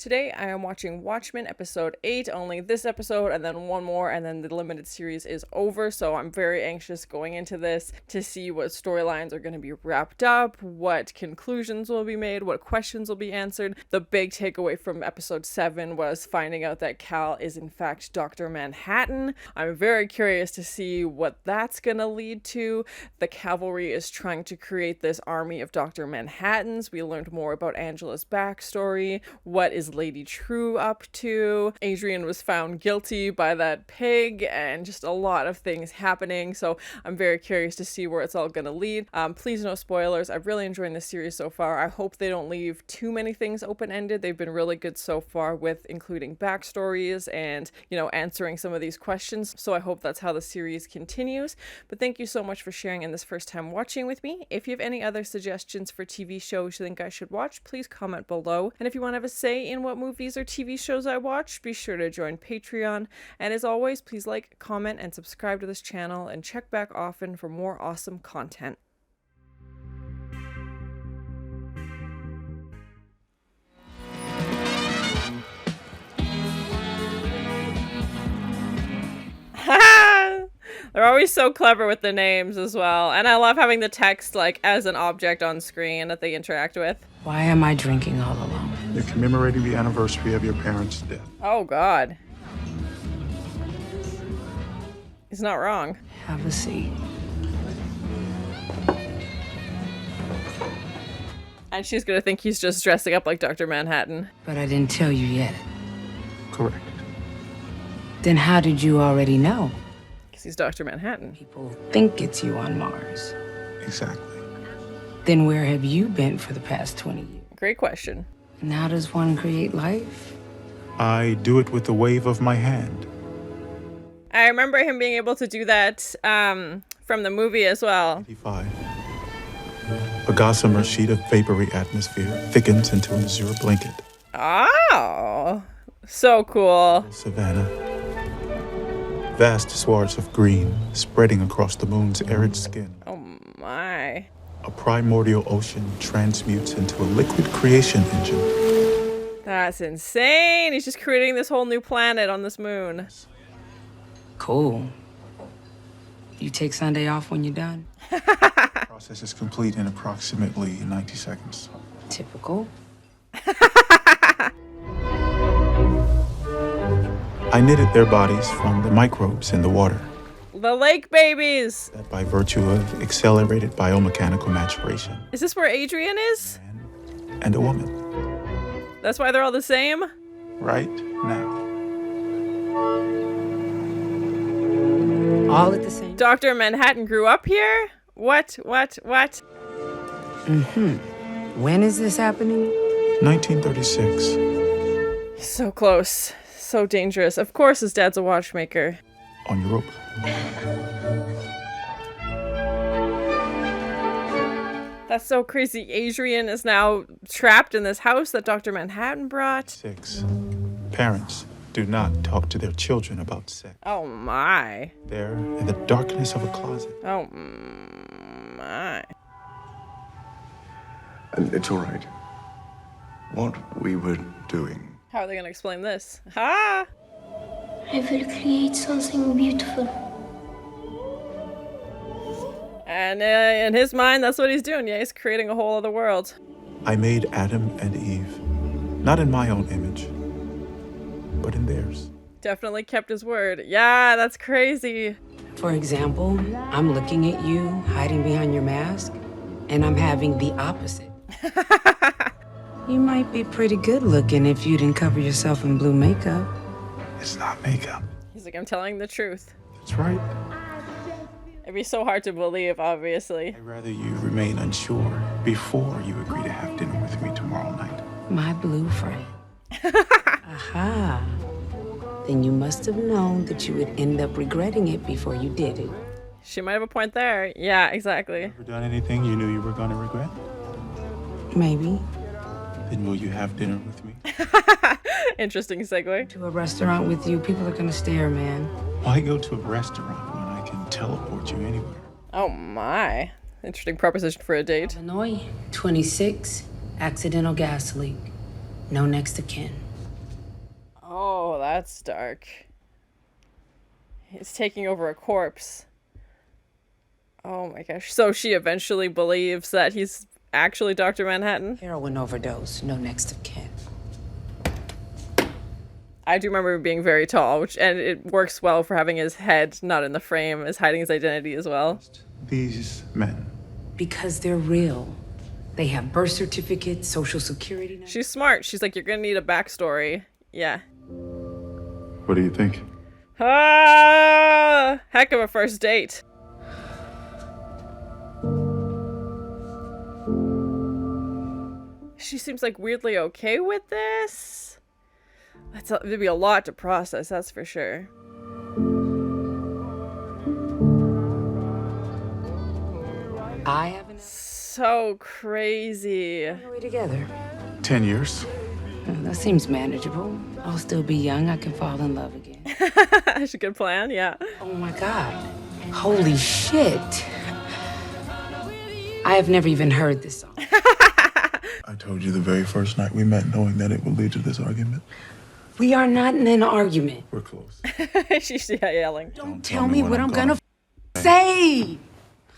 Today I am watching Watchmen episode 8, only this episode and then one more, and then the limited series is over, so I'm very anxious going into this to see what storylines are going to be wrapped up, what conclusions will be made, what questions will be answered. The big takeaway from episode 7 was finding out that Cal is in fact Dr. Manhattan. I'm very curious to see what that's going to lead to. The Cavalry is trying to create this army of Dr. Manhattans. We learned more about Angela's backstory. What is Lady True up to? Adrian was found guilty by that pig, and just a lot of things happening, so I'm very curious to see where it's all going to lead. Please no spoilers. I'm really enjoying this series so far. I hope they don't leave too many things open-ended. They've been really good so far with including backstories and, answering some of these questions, so I hope that's how the series continues. But thank you so much for sharing in this first time watching with me. If you have any other suggestions for TV shows you think I should watch, please comment below. And if you want to have a say in what movies or TV shows I watch, be sure to join Patreon. And as always, please like, comment, and subscribe to this channel, and check back often for more awesome content. They're always so clever with the names as well. And I love having the text as an object on screen that they interact with. Why am I drinking all alone? You're commemorating the anniversary of your parents' death. Oh, God. He's not wrong. Have a seat. And she's gonna think he's just dressing up like Dr. Manhattan. But I didn't tell you yet. Correct. Then how did you already know? Because he's Dr. Manhattan. People think it's you on Mars. Exactly. Then where have you been for the past 20 years? Great question. And how does one create life? I do it with the wave of my hand. I remember him being able to do that from the movie as well. 85. A gossamer sheet of vapory atmosphere thickens into an azure blanket. Oh, so cool. Savannah. Vast swaths of green spreading across the moon's arid skin. Oh my. A primordial ocean transmutes into a liquid creation engine. That's insane. He's just creating this whole new planet on this moon. Cool. You take Sunday off when you're done? The process is complete in approximately 90 seconds. Typical. I knitted their bodies from the microbes in the water. The lake babies. That by virtue of accelerated biomechanical maturation. Is this where Adrian is? And a woman. That's why they're all the same? Right now. All at the same time? Dr. Manhattan grew up here? What? When is this happening? 1936. So close. So dangerous. Of course his dad's a watchmaker. On Europa. That's so crazy. Adrian is now trapped in this house that Dr. Manhattan brought. 6. Parents do not talk to their children about sex. Oh my. They're in the darkness of a closet. Oh my. It's all right. What we were doing. How are they going to explain this? Ha! I will create something beautiful. And in his mind, that's what he's doing. Yeah, he's creating a whole other world. I made Adam and Eve, not in my own image, but in theirs. Definitely kept his word. Yeah, that's crazy. For example, I'm looking at you hiding behind your mask, and I'm having the opposite. You might be pretty good looking if you didn't cover yourself in blue makeup. It's not makeup. He's like, I'm telling the truth. That's right. It'd be so hard to believe, obviously. I'd rather you remain unsure before you agree to have dinner with me tomorrow night. My blue friend. Aha. Then you must have known that you would end up regretting it before you did it. She might have a point there. Yeah, exactly. Ever done anything you knew you were going to regret? Maybe. Then will you have dinner with me? Interesting segue. To a restaurant with you, people are gonna stare, man. Why go to a restaurant when I can teleport you anywhere? Oh my. Interesting proposition for a date. Illinois, 26, accidental gas leak. No next of kin. that's dark. He's taking over a corpse. Oh my gosh. So she eventually believes that he's actually Dr. Manhattan? Heroin overdose, no next of kin. I do remember him being very tall, and it works well for having his head not in the frame, as hiding his identity as well. These men. Because they're real. They have birth certificates, social security numbers. She's smart. She's like, you're gonna need a backstory. Yeah. What do you think? Ah! Heck of a first date. She seems like weirdly okay with this. It'd be a lot to process, that's for sure. I haven't. So crazy. We're together. 10 years. That seems manageable. I'll still be young. I can fall in love again. That's a good plan, yeah. Oh my God. Holy shit. I have never even heard this song. I told you the very first night we met, knowing that it would lead to this argument. We are not in an argument. We're close. She's yelling. Don't tell me what I'm gonna say.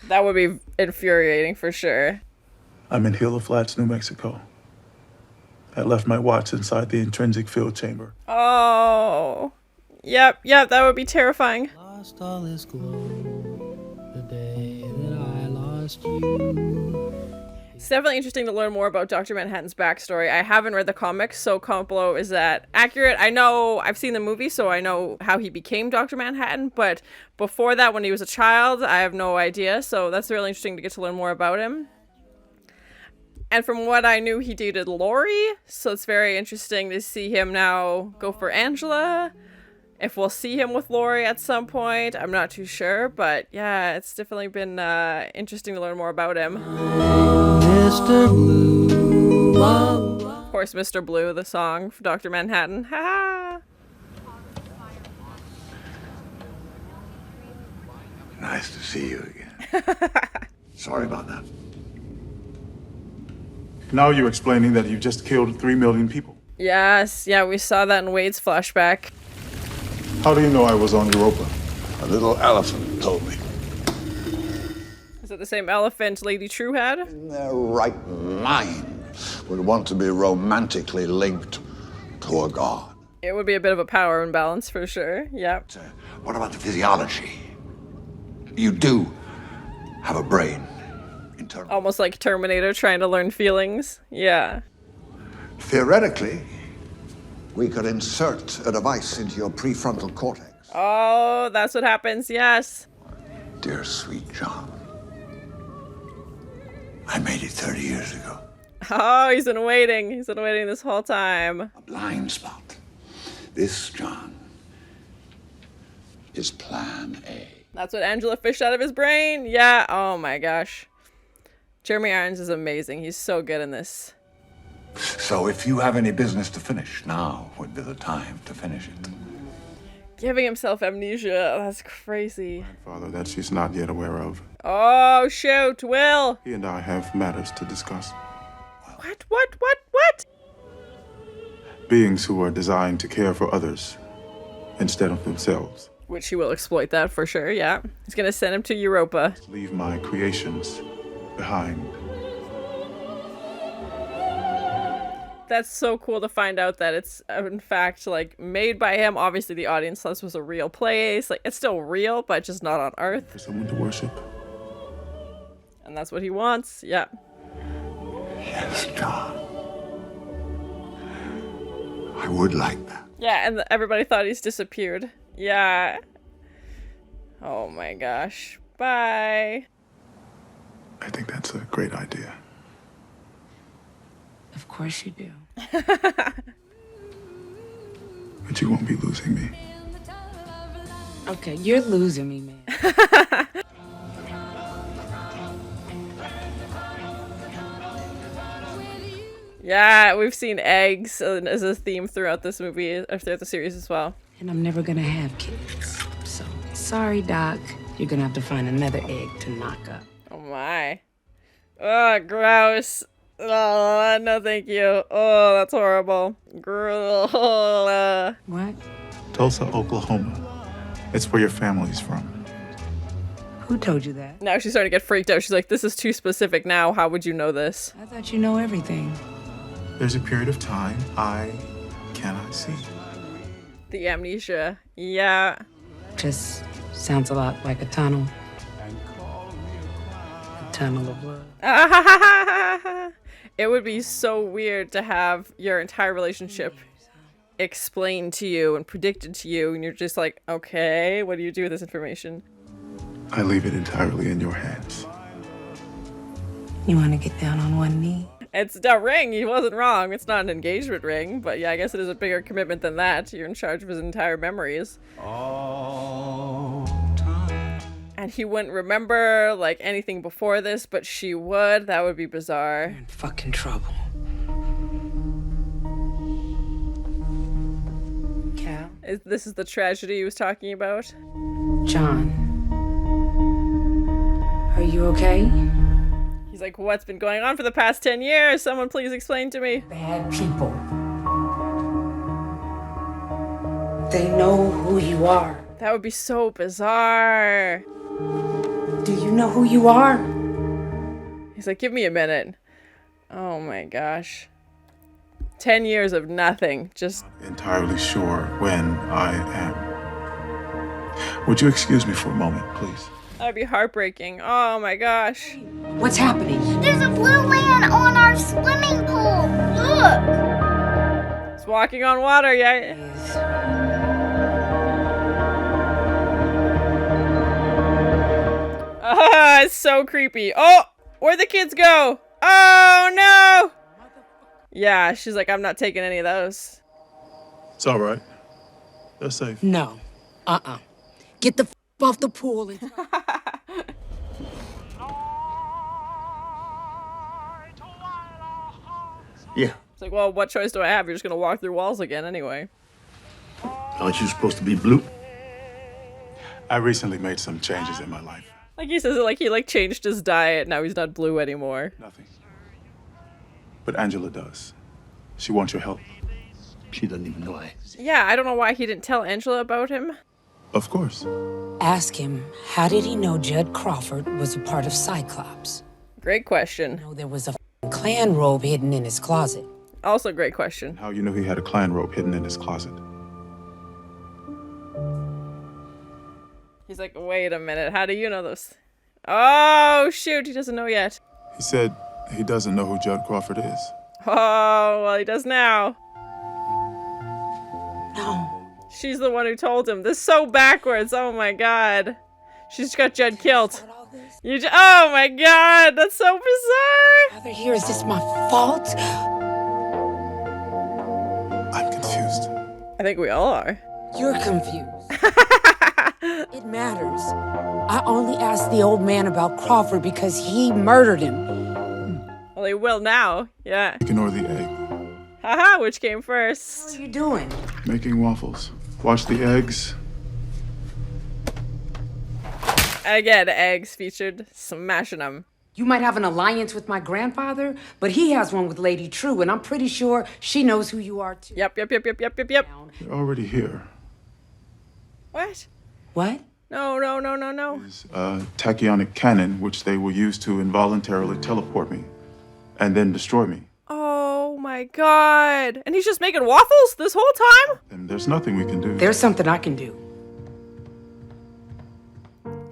That would be infuriating for sure. I'm in Gila Flats, New Mexico. I left my watch inside the intrinsic field chamber. Oh. Yep, that would be terrifying. Lost all this glow the day that I lost you. It's definitely interesting to learn more about Dr. Manhattan's backstory. I haven't read the comics, so comment below, is that accurate? I know I've seen the movie, so I know how he became Dr. Manhattan, but before that, when he was a child, I have no idea, so that's really interesting to get to learn more about him. And from what I knew, he dated Lori, so it's very interesting to see him now go for Angela. If we'll see him with Lori at some point, I'm not too sure, but yeah, it's definitely been interesting to learn more about him. Mr. Blue. Of course, Mr. Blue, the song for Dr. Manhattan. Ha Nice to see you again. Sorry about that. Now you're explaining that you just killed 3 million people. Yes, yeah, we saw that in Wade's flashback. How do you know I was on Europa? A little elephant told me. Is it the same elephant Lady True had? In their right mind would want to be romantically linked to a god. It would be a bit of a power imbalance for sure, yep. What about the physiology? You do have a brain. Internal. Almost like Terminator trying to learn feelings, yeah. Theoretically, we could insert a device into your prefrontal cortex. Oh, that's what happens, yes. Dear sweet John, I made it 30 years ago. Oh, he's been waiting. He's been waiting this whole time. A blind spot. This, John, is plan A. That's what Angela fished out of his brain? Yeah, oh my gosh. Jeremy Irons is amazing. He's so good in this. So if you have any business to finish, now would be the time to finish it. Giving himself amnesia. That's crazy. Father, that she's not yet aware of. Oh, shoot, Will. He and I have matters to discuss. What? Beings who are designed to care for others instead of themselves. Which he will exploit that for sure, yeah. He's gonna send him to Europa. Leave my creations behind. That's so cool to find out that it's in fact like made by him. Obviously the audience thought this was a real place. Like it's still real, but just not on Earth. For someone to worship. And that's what he wants. Yeah. Yes, John. I would like that. Yeah, and everybody thought he's disappeared. Yeah. Oh my gosh. Bye. I think that's a great idea. Of course you do. But you won't be losing me. Okay, you're losing me, man. Yeah, we've seen eggs as a theme throughout this movie, or throughout the series as well. And I'm never gonna have kids. So, sorry, Doc. You're gonna have to find another egg to knock up. Oh my. Oh, gross. Oh, no thank you. Oh, that's horrible. What? Tulsa, Oklahoma. It's where your family's from. Who told you that? Now she's starting to get freaked out. She's like, this is too specific now. How would you know this? I thought you know everything. There's a period of time I cannot see. The amnesia. Yeah. Just sounds a lot like a tunnel. A tunnel of love. It would be so weird to have your entire relationship explained to you and predicted to you, and you're just like, okay, what do you do with this information? I leave it entirely in your hands. You want to get down on one knee? It's a ring. He wasn't wrong. It's not an engagement ring, but yeah, I guess it is a bigger commitment than that. You're in charge of his entire memories. And he wouldn't remember, like, anything before this, but she would. That would be bizarre. You're in fucking trouble. Cal? This is the tragedy he was talking about? John. Are you okay? He's like, what's been going on for the past 10 years? Someone please explain to me. Bad people. They know who you are. That would be so bizarre. Do you know who you are? He's like, give me a minute. Oh my gosh. 10 years of nothing. Just Entirely sure when I am. Would you excuse me for a moment, please? that'd be heartbreaking. Oh my gosh. What's happening? There's a blue man on our swimming pool. Look. It's walking on water, yeah. Ah, it's so creepy. Oh, where'd the kids go? Oh no! Yeah, she's like, I'm not taking any of those. It's all right. They're safe. No. Get the off the pool and... Yeah. It's like, well, what choice do I have? You're just gonna walk through walls again anyway. Aren't you supposed to be blue? I recently made some changes in my life. Like he says it like he changed his diet. Now he's not blue anymore. Nothing. But Angela does. She wants your help. She doesn't even know I exist. Yeah, I don't know why he didn't tell Angela about him. Of course. Ask him, how did he know Judd Crawford was a part of Cyclops? Great question. No, there was a clan robe hidden in his closet. Also great question. How you knew he had a clan robe hidden in his closet? He's like, wait a minute, how do you know this? Oh, shoot, he doesn't know yet. He said he doesn't know who Judd Crawford is. Oh, well, he does now. No. She's the one who told him. This is so backwards. Oh my god. She's got Judd killed. Oh my god, that's so bizarre. Father, here, is this my fault? I'm confused. I think we all are. You're confused. It matters. I only asked the old man about Crawford because he murdered him. Well, he will now. Yeah. Ignore the egg. Haha, which came What first? are you doing? Making waffles. Watch the eggs. Again, eggs featured. Smashing them. You might have an alliance with my grandfather, but he has one with Lady True, and I'm pretty sure she knows who you are, too. Yep. They're already here. What? What? No. It's a tachyonic cannon, which they will use to involuntarily teleport me and then destroy me. Oh my god. And he's just making waffles this whole time? And there's nothing we can do. There's something I can do.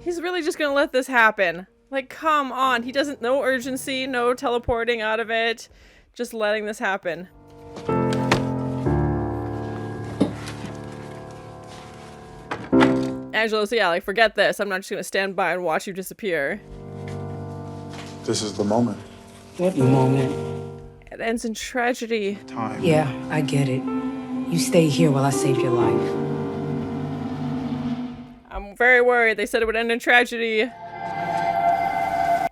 He's really just gonna let this happen. Like, come on. He doesn't, no urgency, no teleporting out of it. Just letting this happen. Angela's, yeah, like, forget this. I'm not just gonna stand by and watch you disappear. This is the moment. What moment? It ends in tragedy. Time. Yeah, I get it. You stay here while I save your life. I'm very worried. They said it would end in tragedy.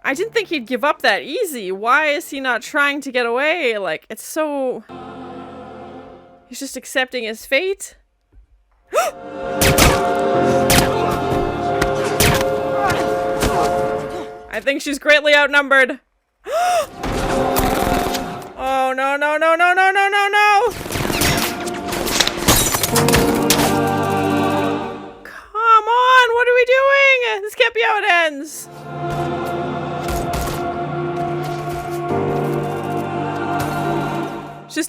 I didn't think he'd give up that easy. Why is he not trying to get away? Like, it's so... He's just accepting his fate? I think she's greatly outnumbered. Oh, no.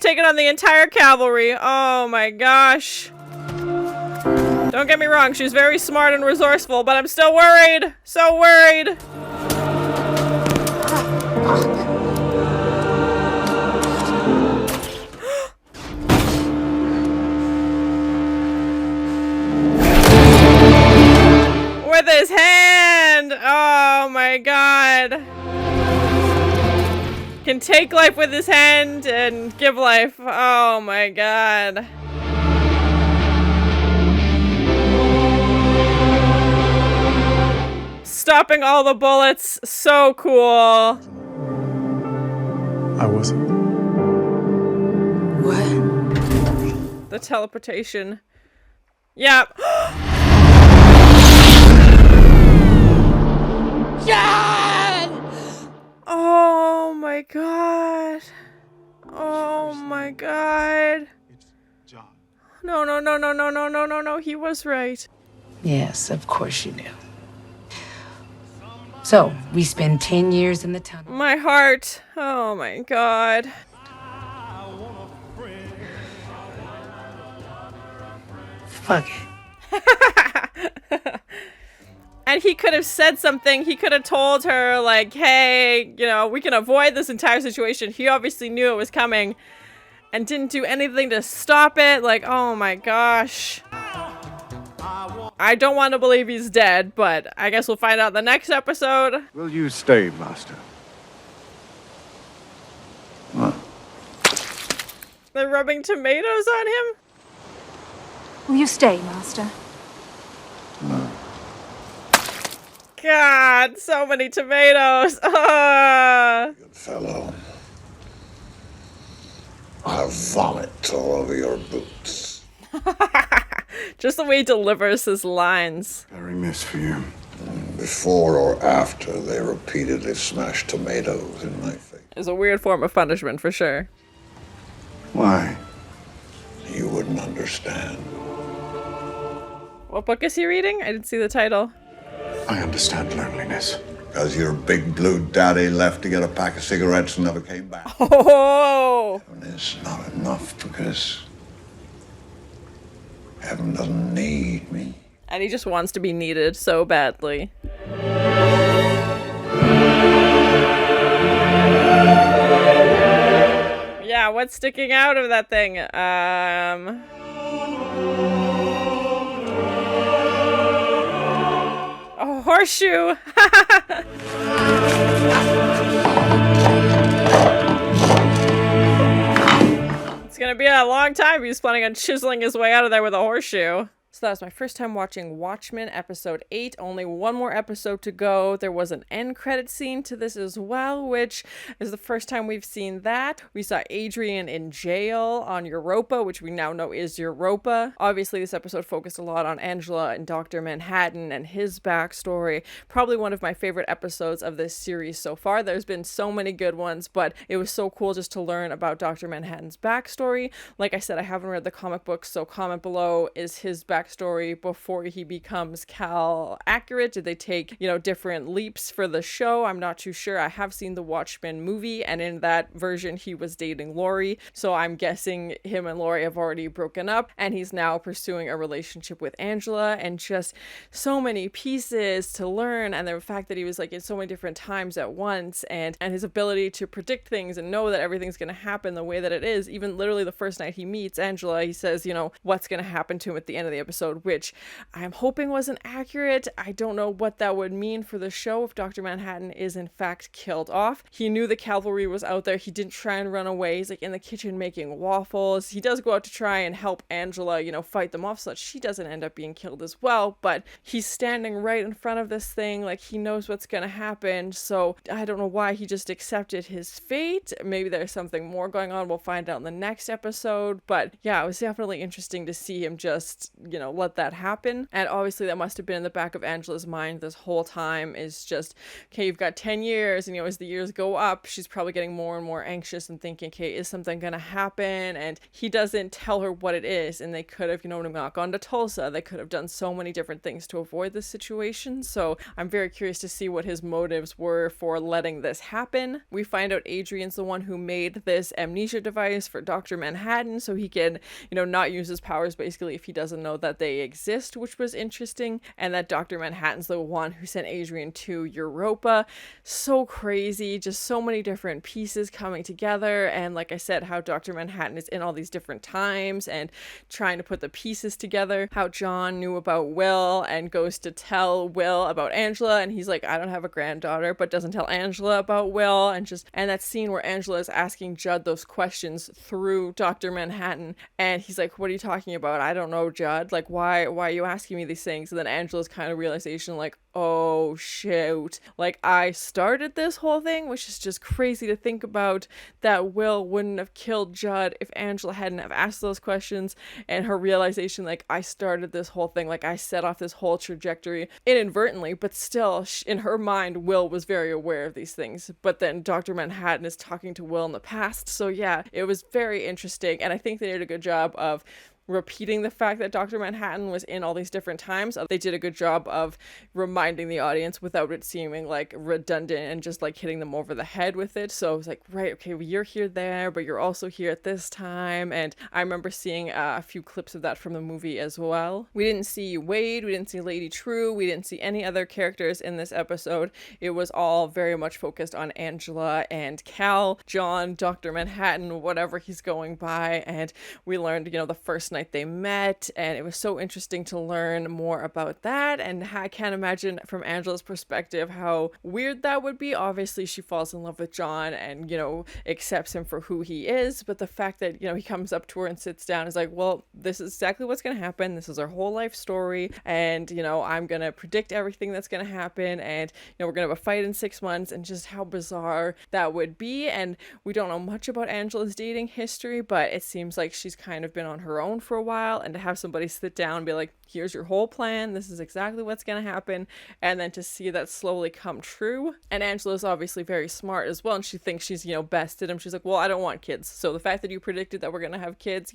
taking on the entire cavalry. Oh my gosh. Don't get me wrong, she's very smart and resourceful, but I'm still worried. So worried. With his hand! Oh my god. Can take life with his hand and give life. Oh my god. Stopping all the bullets. So cool. I wasn't. What? The teleportation. Yeah. Oh my god. Oh my god. It's John. No. He was right. Yes, of course you knew. So, we spend 10 years in the tunnel. My heart. Oh my god. Fuck it. And he could have said something. He could have told her, like, hey, you know, we can avoid this entire situation. He obviously knew it was coming and didn't do anything to stop it. Like, oh my gosh. I don't want to believe he's dead, but I guess we'll find out in the next episode. Will you stay, Master? What? They're rubbing tomatoes on him? Will you stay, Master? God, so many tomatoes. Good fellow. I'll vomit all over your boots. Just the way he delivers his lines. Very miss for you. Before or after, they repeatedly smashed tomatoes in my face. Is a weird form of punishment for sure. Why? You wouldn't understand. What book is he reading? I didn't see the title. I understand loneliness. Because your big blue daddy left to get a pack of cigarettes and never came back. Oh! And it's not enough because heaven doesn't need me. And he just wants to be needed so badly. Yeah, what's sticking out of that thing? A horseshoe! It's gonna be a long time if he's planning on chiseling his way out of there with a horseshoe. So that was my first time watching Watchmen episode 8. Only one more episode to go. There was an end credit scene to this as well, which is the first time we've seen that. We saw Adrian in jail on Europa, which we now know is Europa. Obviously, this episode focused a lot on Angela and Dr. Manhattan and his backstory. Probably one of my favorite episodes of this series so far. There's been so many good ones, but it was so cool just to learn about Dr. Manhattan's backstory. Like I said, I haven't read the comic books, so comment below, is his backstory before he becomes Cal accurate? Did they take, different leaps for the show? I'm not too sure. I have seen the Watchmen movie, and in that version he was dating Lori, so I'm guessing him and Lori have already broken up and he's now pursuing a relationship with Angela, and just so many pieces to learn, and the fact that he was like in so many different times at once, and his ability to predict things and know that everything's going to happen the way that it is. Even literally the first night he meets Angela, he says, what's going to happen to him at the end of the episode, which I'm hoping wasn't accurate. I don't know what that would mean for the show if Dr. Manhattan is in fact killed off. He knew the cavalry was out there. He didn't try and run away. He's like in the kitchen making waffles. He does go out to try and help Angela, fight them off so that she doesn't end up being killed as well, but he's standing right in front of this thing, like he knows what's gonna happen. So I don't know why he just accepted his fate. Maybe there's something more going on. We'll find out in the next episode, but yeah, it was definitely interesting to see him just, let that happen. And obviously that must have been in the back of Angela's mind this whole time, is just, okay, you've got 10 years, and as the years go up, she's probably getting more and more anxious and thinking, okay, is something gonna happen? And he doesn't tell her what it is, and they could have, not gone to Tulsa. They could have done so many different things to avoid this situation. So I'm very curious to see what his motives were for letting this happen. We find out Adrian's the one who made this amnesia device for Dr. Manhattan, so he can, not use his powers basically if he doesn't know that they exist, which was interesting. And that Dr. Manhattan's the one who sent Adrian to Europa. So crazy, just so many different pieces coming together. And like I said, how Dr. Manhattan is in all these different times and trying to put the pieces together. How John knew about Will and goes to tell Will about Angela, and he's like, I don't have a granddaughter, but doesn't tell Angela about Will. And that scene where Angela is asking Judd those questions through Dr. Manhattan, and he's like, what are you talking about? I don't know, Judd. Like, why are you asking me these things? And then Angela's kind of realization, like, oh shoot, like I started this whole thing, which is just crazy to think about, that Will wouldn't have killed Judd if Angela hadn't have asked those questions. And her realization, like, I started this whole thing, like I set off this whole trajectory inadvertently, but still in her mind Will was very aware of these things. But then Dr. Manhattan is talking to Will in the past, so yeah, it was very interesting. And I think they did a good job of repeating the fact that Dr. Manhattan was in all these different times. They did a good job of reminding the audience without it seeming like redundant and just like hitting them over the head with it. So it was like, right, okay, well, you're here there, but you're also here at this time. And I remember seeing a few clips of that from the movie as well. We didn't see Wade, we didn't see Lady True, we didn't see any other characters in this episode. It was all very much focused on Angela and Cal, John, Dr. Manhattan, whatever he's going by. And we learned, the first night they met, and it was so interesting to learn more about that. And I can't imagine from Angela's perspective how weird that would be. Obviously she falls in love with John and accepts him for who he is, but the fact that he comes up to her and sits down is like, well, this is exactly what's going to happen, this is our whole life story, and I'm gonna predict everything that's going to happen, and we're gonna have a fight in 6 months. And just how bizarre that would be. And we don't know much about Angela's dating history, but it seems like she's kind of been on her own for a while, and to have somebody sit down and be like, here's your whole plan, this is exactly what's going to happen, and then to see that slowly come true. And Angela's obviously very smart as well, and she thinks she's bested him. She's like, well, I don't want kids, so the fact that you predicted that we're going to have kids,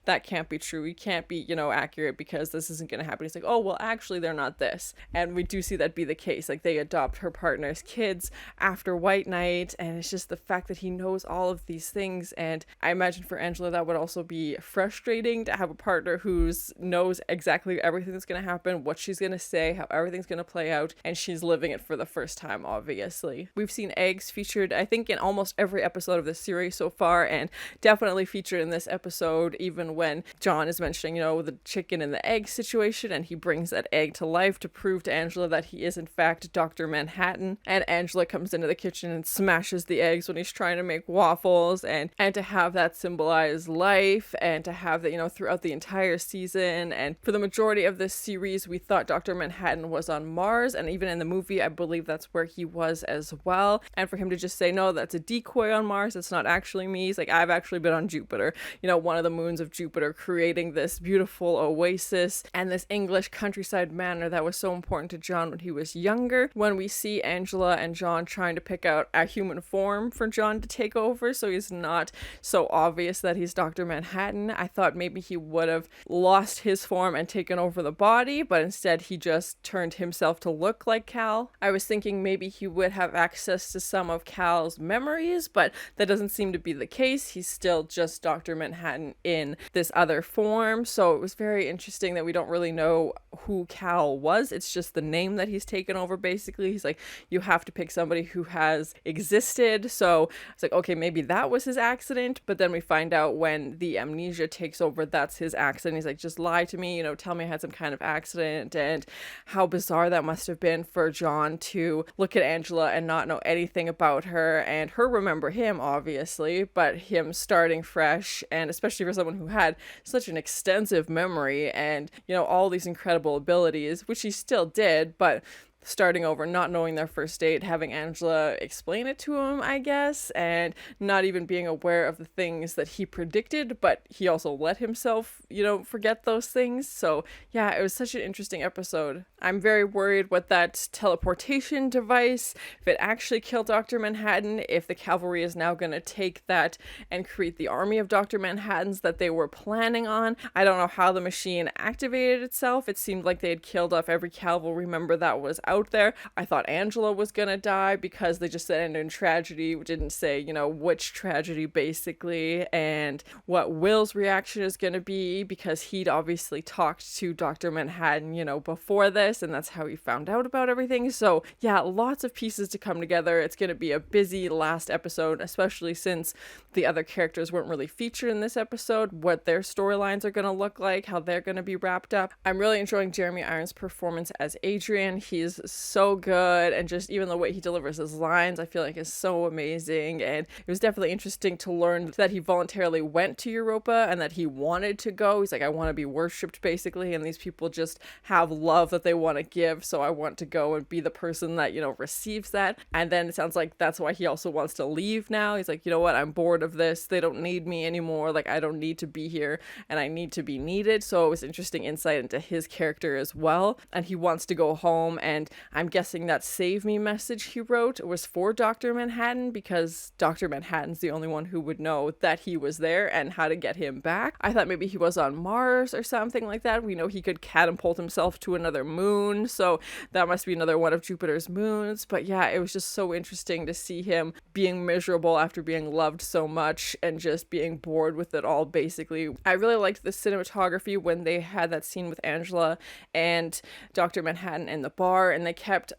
that can't be true, you can't be accurate, because this isn't going to happen. He's like, oh, well, actually they're not this. And we do see that be the case. Like, they adopt her partner's kids after White Night, and it's just the fact that he knows all of these things. And I imagine for Angela that would also be frustrating to have a partner who knows exactly everything that's going to happen, what she's going to say, how everything's going to play out, and she's living it for the first time, obviously. We've seen eggs featured, I think, in almost every episode of this series so far, and definitely featured in this episode, even when John is mentioning, the chicken and the egg situation, and he brings that egg to life to prove to Angela that he is in fact Dr. Manhattan. And Angela comes into the kitchen and smashes the eggs when he's trying to make waffles, and to have that symbolize life, and to have that, throughout the entire season. And for the majority of this series, we thought Dr. Manhattan was on Mars, and even in the movie, I believe that's where he was as well. And for him to just say, no, that's a decoy on Mars, it's not actually me. He's like, I've actually been on Jupiter, one of the moons of Jupiter, creating this beautiful oasis and this English countryside manor that was so important to John when he was younger. When we see Angela and John trying to pick out a human form for John to take over, so he's not so obvious that he's Dr. Manhattan, I thought maybe he would have lost his form and taken over the body, but instead he just turned himself to look like Cal. I was thinking maybe he would have access to some of Cal's memories, but that doesn't seem to be the case. He's still just Dr. Manhattan in this other form. So it was very interesting that we don't really know who Cal was. It's just the name that he's taken over, basically. He's like, you have to pick somebody who has existed. So it's like, okay, maybe that was his accident, but then we find out when the amnesia takes over, that's his accident. He's like, just lie to me, tell me I had some kind of accident. And how bizarre that must have been for John to look at Angela and not know anything about her, and her remember him, obviously, but him starting fresh, and especially for someone who had such an extensive memory and, all these incredible abilities, which he still did, but starting over, not knowing their first date, having Angela explain it to him, I guess, and not even being aware of the things that he predicted, but he also let himself, forget those things. So yeah, it was such an interesting episode. I'm very worried what that teleportation device, if it actually killed Dr. Manhattan, if the Cavalry is now going to take that and create the army of Dr. Manhattans that they were planning on. I don't know how the machine activated itself. It seemed like they had killed off every Cavalry member that was out there. I thought Angela was going to die because they just said end in tragedy, didn't say, which tragedy basically, and what Will's reaction is going to be, because he'd obviously talked to Dr. Manhattan, before this, and that's how he found out about everything. So yeah, lots of pieces to come together. It's going to be a busy last episode, especially since the other characters weren't really featured in this episode, what their storylines are going to look like, how they're going to be wrapped up. I'm really enjoying Jeremy Irons' performance as Adrian. He's so good, and just even the way he delivers his lines, I feel like is so amazing. And it was definitely interesting to learn that he voluntarily went to Europa and that he wanted to go. He's like, I want to be worshipped basically, and these people just have love that they want to give, so I want to go and be the person that, receives that. And then it sounds like that's why he also wants to leave now. He's like, you know what, I'm bored of this. They don't need me anymore. Like, I don't need to be here, and I need to be needed. So it was interesting insight into his character as well. And he wants to go home, and I'm guessing that save me message he wrote was for Dr. Manhattan, because Dr. Manhattan's the only one who would know that he was there and how to get him back. I thought maybe he was on Mars or something like that. We know he could catapult himself to another moon, so that must be another one of Jupiter's moons. But yeah, it was just so interesting to see him being miserable after being loved so much and just being bored with it all, basically. I really liked the cinematography when they had that scene with Angela and Dr. Manhattan in the bar, and they kept,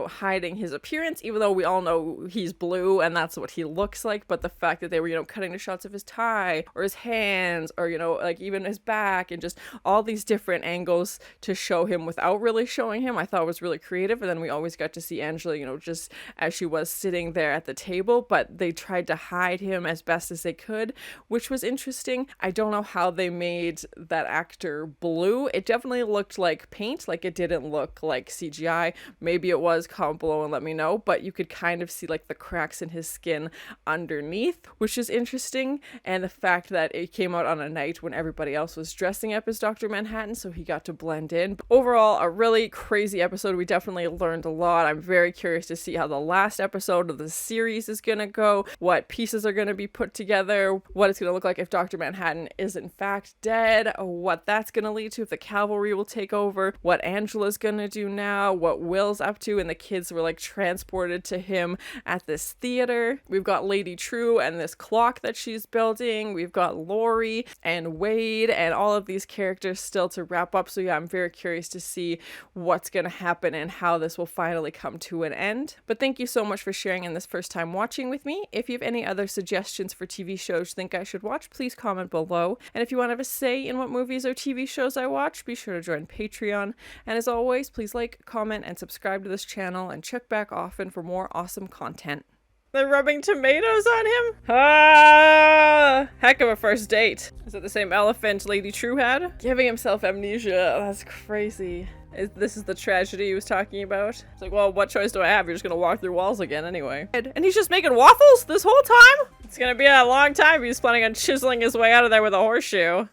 hiding his appearance, even though we all know he's blue and that's what he looks like. But the fact that they were, cutting the shots of his tie or his hands or, like even his back, and just all these different angles to show him without really showing him, I thought was really creative. And then we always got to see Angela, just as she was sitting there at the table, but they tried to hide him as best as they could, which was interesting. I don't know how they made that actor blue. It definitely looked like paint, like it didn't look like CGI. Maybe it was. Comment below and let me know, but you could kind of see like the cracks in his skin underneath, which is interesting. And the fact that it came out on a night when everybody else was dressing up as Dr. Manhattan, so he got to blend in. But overall, a really crazy episode. We definitely learned a lot. I'm very curious to see how the last episode of the series is gonna go, what pieces are gonna be put together, what it's gonna look like if Dr. Manhattan is in fact dead, what that's gonna lead to, if the Cavalry will take over, what Angela's gonna do now, what Will's up to, and the kids were like transported to him at this theater. We've got Lady True and this clock that she's building. We've got Lori and Wade and all of these characters still to wrap up. So yeah, I'm very curious to see what's gonna happen and how this will finally come to an end. But thank you so much for sharing in this first time watching with me. If you have any other suggestions for TV shows you think I should watch, please comment below. And if you want to have a say in what movies or TV shows I watch, be sure to join Patreon. And as always, please like, comment, and subscribe to this channel, and check back often for more awesome content. They're rubbing tomatoes on him? Ah! Heck of a first date. Is it the same elephant Lady True had? Giving himself amnesia. That's crazy. This is the tragedy he was talking about. It's like, well, what choice do I have? You're just gonna walk through walls again anyway. And he's just making waffles this whole time? It's gonna be a long time if he's planning on chiseling his way out of there with a horseshoe.